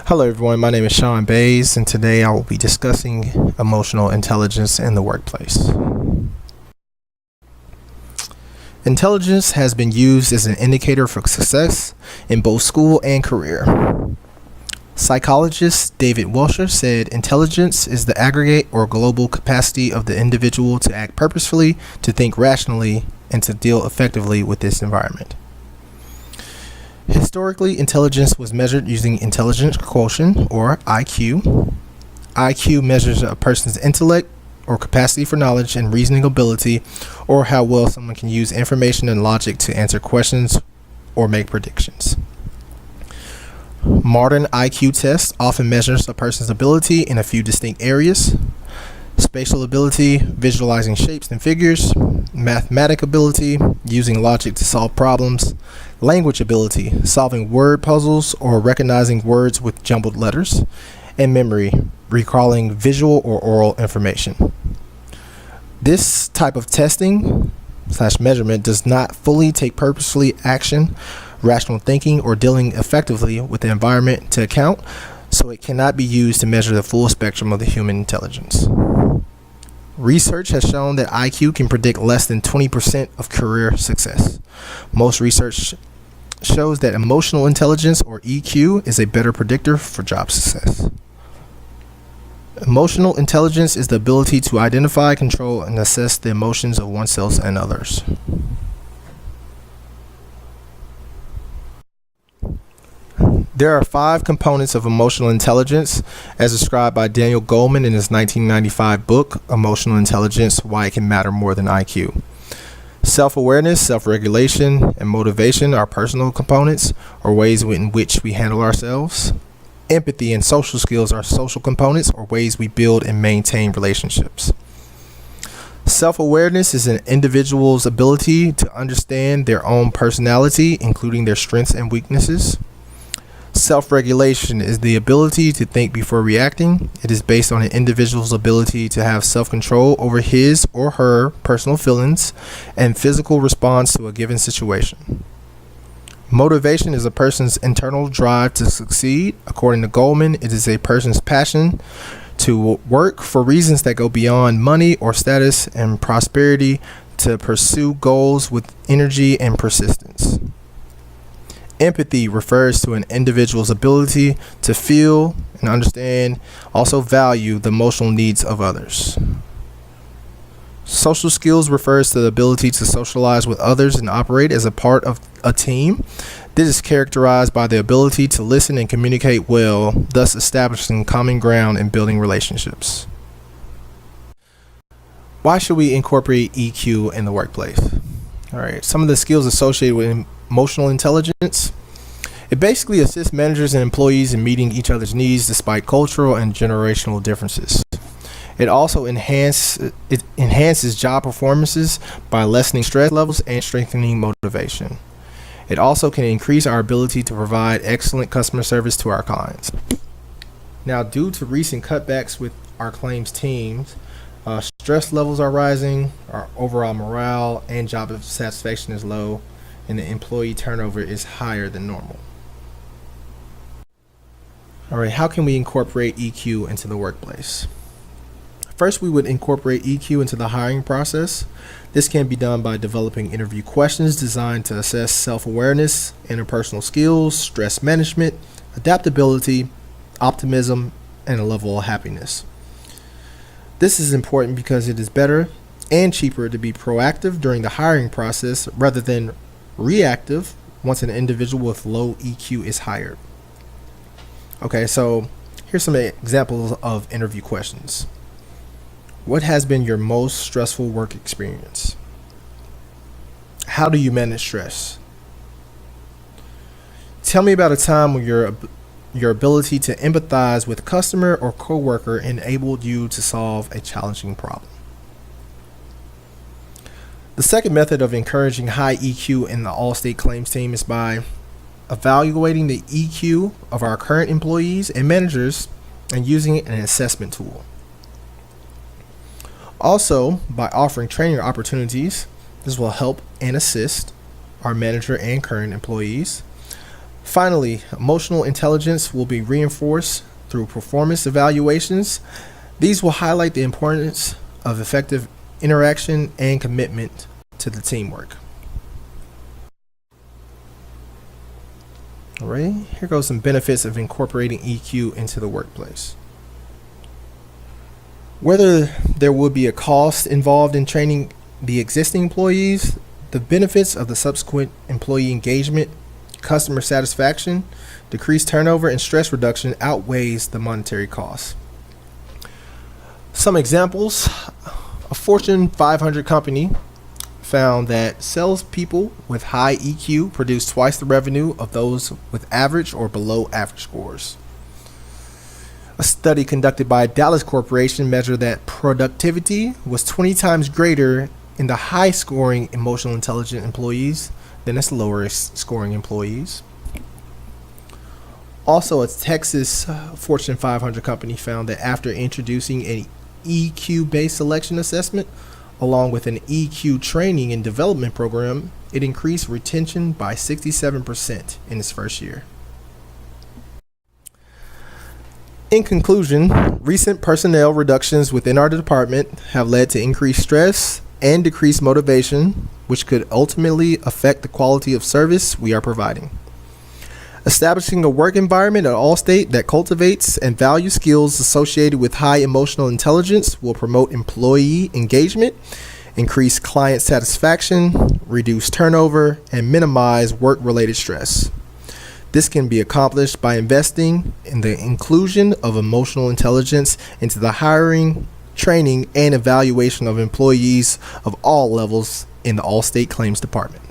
Hello everyone, my name is SBayesvid, and today I will be discussing emotional intelligence in the workplace. Intelligence has been used as an indicator for success in both school and career. Psychologist David Welcher said intelligence is the aggregate or global capacity of the individual to act purposefully, to think rationally, and to deal effectively with this environment. Historically, intelligence was measured using intelligence quotient, or IQ. IQ measures a person's intellect or capacity for knowledge and reasoning ability, or how well someone can use information and logic to answer questions or make predictions. Modern IQ tests often measures a person's ability in a few distinct areas: spatial ability, visualizing shapes and figures; mathematic ability, using logic to solve problems; language ability, solving word puzzles or recognizing words with jumbled letters; and memory, recalling visual or oral information. This type of testing / measurement does not fully take purposefully action, rational thinking, or dealing effectively with the environment to account, so it cannot be used to measure the full spectrum of the human intelligence. Research has shown that IQ can predict less than 20% of career success. Most research shows that emotional intelligence, or EQ, is a better predictor for job success. Emotional intelligence is the ability to identify, control, and assess the emotions of oneself and others. There are 5 components of emotional intelligence, as described by Daniel Goleman in his 1995 book, Emotional Intelligence: Why It Can Matter More Than IQ. Self-awareness, self-regulation, and motivation are personal components, or ways in which we handle ourselves. Empathy and social skills are social components, or ways we build and maintain relationships. Self-awareness is an individual's ability to understand their own personality, including their strengths and weaknesses. Self-regulation is the ability to think before reacting. It is based on an individual's ability to have self-control over his or her personal feelings and physical response to a given situation. Motivation is a person's internal drive to succeed. According to Goleman, it is a person's passion to work for reasons that go beyond money or status and prosperity, to pursue goals with energy and persistence. Empathy refers to an individual's ability to feel and understand, also value the emotional needs of others. Social skills refers to the ability to socialize with others and operate as a part of a team. This is characterized by the ability to listen and communicate well, thus establishing common ground and building relationships. Why should we incorporate EQ in the workplace? All right, some of the skills associated with emotional intelligence. It basically assists managers and employees in meeting each other's needs despite cultural and generational differences. It also enhances job performances by lessening stress levels and strengthening motivation. It also can increase our ability to provide excellent customer service to our clients. Now, due to recent cutbacks with our claims teams, stress levels are rising, our overall morale and job satisfaction is low, and the employee turnover is higher than normal. All right, how can we incorporate EQ into the workplace? First, we would incorporate EQ into the hiring process. This can be done by developing interview questions designed to assess self-awareness, interpersonal skills, stress management, adaptability, optimism, and a level of happiness. This is important because it is better and cheaper to be proactive during the hiring process rather than reactive once an individual with low EQ is hired. Okay, so here's some examples of interview questions. What has been your most stressful work experience? How do you manage stress? Tell me about a time when your ability to empathize with a customer or coworker enabled you to solve a challenging problem. The second method of encouraging high EQ in the All-State Claims team is by evaluating the EQ of our current employees and managers and using an assessment tool. Also, by offering training opportunities, this will help and assist our manager and current employees. Finally, emotional intelligence will be reinforced through performance evaluations. These will highlight the importance of effective interaction and commitment to the teamwork. All right, here goes some benefits of incorporating EQ into the workplace. Whether there will be a cost involved in training the existing employees, the benefits of the subsequent employee engagement, customer satisfaction, decreased turnover, and stress reduction outweighs the monetary costs. Some examples: a Fortune 500 company found that salespeople with high EQ produce twice the revenue of those with average or below average scores. A study conducted by a Dallas corporation measured that productivity was 20 times greater in the high-scoring emotional intelligent employees than its lower-scoring employees. Also, a Texas Fortune 500 company found that after introducing an EQ-based selection assessment, along with an EQ training and development program, it increased retention by 67% in its first year. In conclusion, recent personnel reductions within our department have led to increased stress and decreased motivation, which could ultimately affect the quality of service we are providing. Establishing a work environment at Allstate that cultivates and values skills associated with high emotional intelligence will promote employee engagement, increase client satisfaction, reduce turnover, and minimize work-related stress. This can be accomplished by investing in the inclusion of emotional intelligence into the hiring, training, and evaluation of employees of all levels in the Allstate Claims Department.